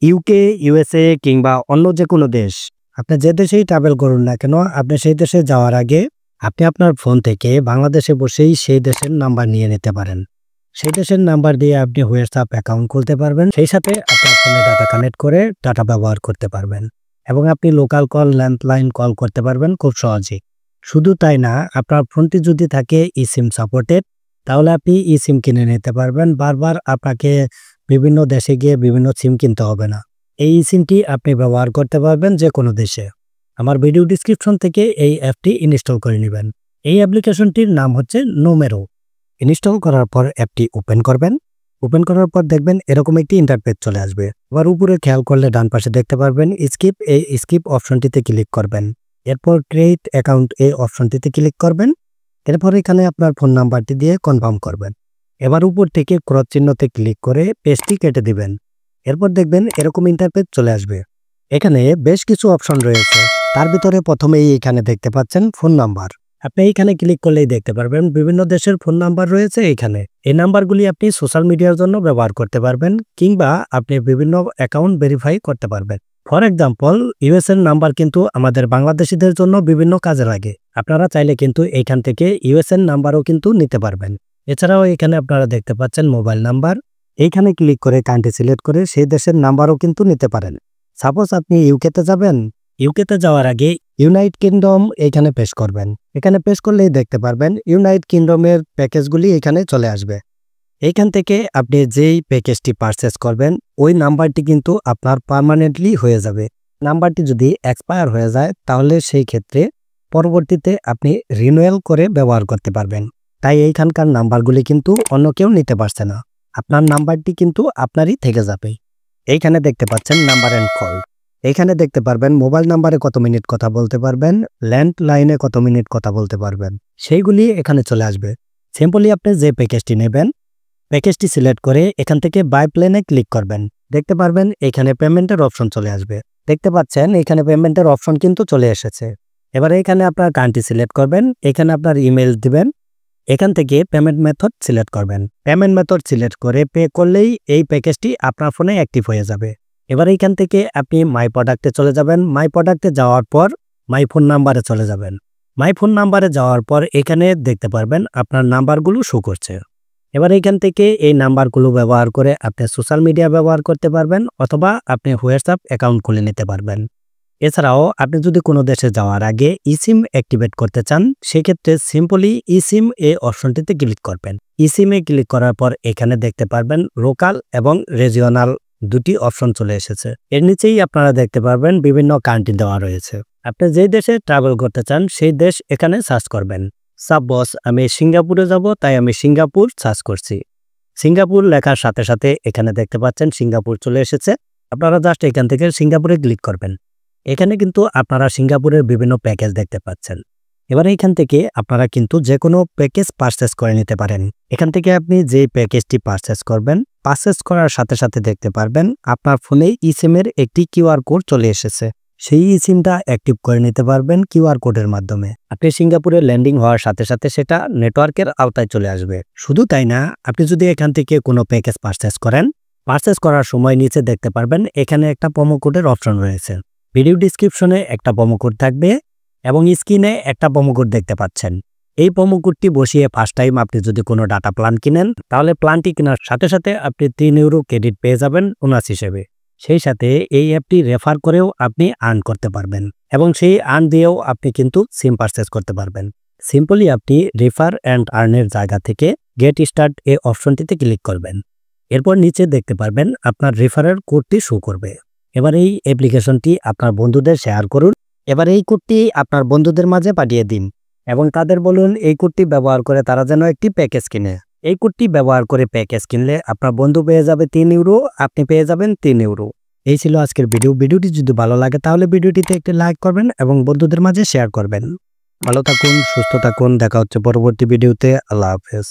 UK, USA কিংবা অন্য যে কোনো দেশ, আপনি যে দেশেই ট্রাভেল করুন না কেন, আপনি সেই দেশে যাওয়ার আগে আপনি আপনার ফোন থেকে বাংলাদেশে বসেই সেই দেশের নাম্বার নিয়ে নিতে পারেন। সেই দেশের নাম্বার দিয়ে আপনি হোয়াটসঅ্যাপ অ্যাকাউন্ট খুলতে পারবেন। সেই সাথে আপনার ফোনে ডাটা কানেক্ট করে ডাটা ব্যবহার করতে পারবেন এবং আপনি লোকাল কল, ল্যান্ডলাইন কল করতে পারবেন খুব সহজেই। শুধু তাই না, আপনার ফোনটি যদি থাকে eSIM সাপোর্টেড, তাহলে আপনি eSIM কিনে নিতে পারবেন। বারবার আপনাকে বিভিন্ন দেশে গিয়ে বিভিন্ন সিম কিনতে হবে না। এই সিমটি আপনি ব্যবহার করতে পারবেন যে কোনো দেশে। আমার ভিডিও ডিসক্রিপশন থেকে এই অ্যাপটি ইনস্টল করে নেবেন। এই অ্যাপ্লিকেশনটির নাম হচ্ছে নোমেরো। ইনস্টল করার পর অ্যাপটি ওপেন করবেন। ওপেন করার পর দেখবেন এরকম একটি ইন্টারফেস চলে আসবে। আবার উপরে খেয়াল করলে ডান পাশে দেখতে পারবেন স্কিপ। এই স্কিপ অপশনটিতে ক্লিক করবেন। এরপর ক্রিয়েট অ্যাকাউন্ট এই অপশনটিতে ক্লিক করবেন। এরপর এখানে আপনার ফোন নাম্বারটি দিয়ে কনফার্ম করবেন। এবার উপর থেকে ক্রস চিহ্নতে ক্লিক করে পেজটি কেটে দিবেন। এরপর দেখবেন এরকম ইন্টারফেস চলে আসবে। এখানে বেশ কিছু অপশন রয়েছে। তার ভিতরে প্রথমেই এখানে দেখতে পাচ্ছেন ফোন নাম্বার। আপনি এইখানে ক্লিক করলেই দেখতে পারবেন বিভিন্ন দেশের ফোন নাম্বার রয়েছে এখানে। এই নাম্বারগুলি আপনি সোশ্যাল মিডিয়ার জন্য ব্যবহার করতে পারবেন কিংবা আপনি বিভিন্ন অ্যাকাউন্ট ভেরিফাই করতে পারবেন। ফর এক্সাম্পল, ইউএস এর নাম্বার কিন্তু আমাদের বাংলাদেশিদের জন্য বিভিন্ন কাজে লাগে। আপনারা চাইলে কিন্তু এইখান থেকে ইউএস এর নাম্বারও কিন্তু নিতে পারবেন। এছাড়াও এখানে আপনারা দেখতে পাচ্ছেন মোবাইল নাম্বার। এইখানে ক্লিক করে কান্ট্রি সিলেক্ট করে সেই দেশের নাম্বারও কিন্তু নিতে পারেন। সাপোজ আপনি ইউকেতে যাবেন, ইউকেতে যাওয়ার আগে ইউনাইটেড কিংডম এইখানে পেশ করবেন। এখানে পেশ করলেই দেখতে পারবেন ইউনাইটেড কিংডমের প্যাকেজগুলি এখানে চলে আসবে। এইখান থেকে আপনি যেই প্যাকেজটি পারচেস করবেন ওই নাম্বারটি কিন্তু আপনার পার্মানেন্টলি হয়ে যাবে। নাম্বারটি যদি এক্সপায়ার হয়ে যায় তাহলে সেই ক্ষেত্রে পরবর্তীতে আপনি রিনুয়াল করে ব্যবহার করতে পারবেন। তাই এইখানকার নাম্বারগুলি কিন্তু অন্য কেউ নিতে পারছে না। আপনার নাম্বারটি কিন্তু আপনারই থেকে যাবে। এইখানে দেখতে পাচ্ছেন নাম্বার অ্যান্ড কল। এইখানে দেখতে পারবেন মোবাইল নাম্বারে কত মিনিট কথা বলতে পারবেন, ল্যান্ডলাইনে কত মিনিট কথা বলতে পারবেন, সেইগুলি এখানে চলে আসবে। সিম্পলি আপনি যে প্যাকেজটি নেবেন, প্যাকেজটি সিলেক্ট করে এখান থেকে বাই প্ল্যানে ক্লিক করবেন। দেখতে পারবেন এখানে পেমেন্টের অপশন চলে আসবে। দেখতে পাচ্ছেন এখানে পেমেন্টের অপশন কিন্তু চলে এসেছে। এবার এখানে আপনার কান্ট্রি সিলেক্ট করবেন, এখানে আপনার ইমেল দিবেন। এখান থেকে পেমেন্ট মেথড সিলেক্ট করবেন। পেমেন্ট মেথড সিলেক্ট করে পে করলেই এই প্যাকেজটি আপনার ফোনে অ্যাক্টিভ হয়ে যাবে। এবার এইখান থেকে আপনি মাই প্রোডাক্টে চলে যাবেন। মাই প্রোডাক্টে যাওয়ার পর মাই ফোন নাম্বারে চলে যাবেন। মাই ফোন নাম্বারে যাওয়ার পর এখানে দেখতে পারবেন আপনার নাম্বারগুলো শো করছে। এবার এইখান থেকে এই নাম্বারগুলো ব্যবহার করে আপনি সোশ্যাল মিডিয়া ব্যবহার করতে পারবেন অথবা আপনি হোয়াটসঅ্যাপ অ্যাকাউন্ট খুলে নিতে পারবেন। এছাড়াও আপনি যদি কোনো দেশে যাওয়ার আগে eSIM অ্যাক্টিভেট করতে চান, সেক্ষেত্রে সিম্পলি eSIM এই অপশনটিতে ক্লিক করবেন। eSIM এ ক্লিক করার পর এখানে দেখতে পারবেন লোকাল এবং রিজিওনাল দুটি অপশন চলে এসেছে। এর নিচেই আপনারা দেখতে পারবেন বিভিন্ন কান্ট্রি দেওয়া রয়েছে। আপনি যেই দেশে ট্রাভেল করতে চান সেই দেশ এখানে সার্চ করবেন। সাপোজ আমি সিঙ্গাপুরে যাব, তাই আমি সিঙ্গাপুর সার্চ করছি। সিঙ্গাপুর লেখার সাথে সাথে এখানে দেখতে পাচ্ছেন সিঙ্গাপুর চলে এসেছে। আপনারা জাস্ট এখান থেকে সিঙ্গাপুরে ক্লিক করবেন। এখানে কিন্তু আপনারা সিঙ্গাপুরের বিভিন্ন প্যাকেজ দেখতে পাচ্ছেন। এবার এখান থেকে আপনারা কিন্তু যে কোনো প্যাকেজ পারচেস করে নিতে পারেন। এখান থেকে আপনি যে প্যাকেজটি পারচেস করবেন, পারচেস করার সাথে সাথে দেখতে পারবেন আপনার ফোনে eSIM এর একটি কিউআর কোড চলে এসেছে। সেই eSIMটা অ্যাক্টিভ করে নিতে পারবেন কিউআর কোডের মাধ্যমে। আপনি সিঙ্গাপুরে ল্যান্ডিং হওয়ার সাথে সাথে সেটা নেটওয়ার্কের আওতায় চলে আসবে। শুধু তাই না, আপনি যদি এখান থেকে কোনো প্যাকেজ পারচেস করেন, পারচেস করার সময় নিচে দেখতে পারবেন এখানে একটা প্রোমো কোডের অপশন রয়েছে। ভিডিও ডিসক্রিপশনে একটা প্রোমো কোড থাকবে এবং স্ক্রিনে একটা প্রোমো কোড দেখতে পাচ্ছেন। এই প্রোমো কোডটি বসিয়ে ফার্স্ট টাইম আপনি যদি কোনো ডাটা প্ল্যান কিনেন, তাহলে প্ল্যানটি কেনার সাথে সাথে আপনি 3 ইউরো ক্রেডিট পেয়ে যাবেন বোনাস হিসেবে। সেই সাথে এই অ্যাপটি রেফার করেও আপনি আর্ন করতে পারবেন এবং সেই আর্ন দিয়েও আপনি কিন্তু সিম পারচেস করতে পারবেন। সিম্পলি আপনি রেফার অ্যান্ড আর্নের জায়গা থেকে গেট স্টার্ট এই অপশনটিতে ক্লিক করবেন। এরপর নিচে দেখতে পারবেন আপনার রেফারের কোডটি শো করবে। এবার এই অ্যাপ্লিকেশনটি আপনার বন্ধুদের শেয়ার করুন। এবার এই কোডটি আপনার বন্ধুদের মাঝে পাঠিয়ে দিন এবং তাদের বলুন এই কোডটি ব্যবহার করে তারা যেন একটি প্যাকেজ কিনে। এই কোডটি ব্যবহার করে প্যাকেজ কিনলে আপনার বন্ধু পেয়ে যাবে 3 ইউরো, আপনি পেয়ে যাবেন 3 ইউরো। এই ছিল আজকের ভিডিও। ভিডিওটি যদি ভালো লাগে তাহলে ভিডিওটিতে একটি লাইক করবেন এবং বন্ধুদের মাঝে শেয়ার করবেন। ভালো থাকুন, সুস্থ থাকুন। দেখা হচ্ছে পরবর্তী ভিডিওতে। আল্লাহ হাফেজ।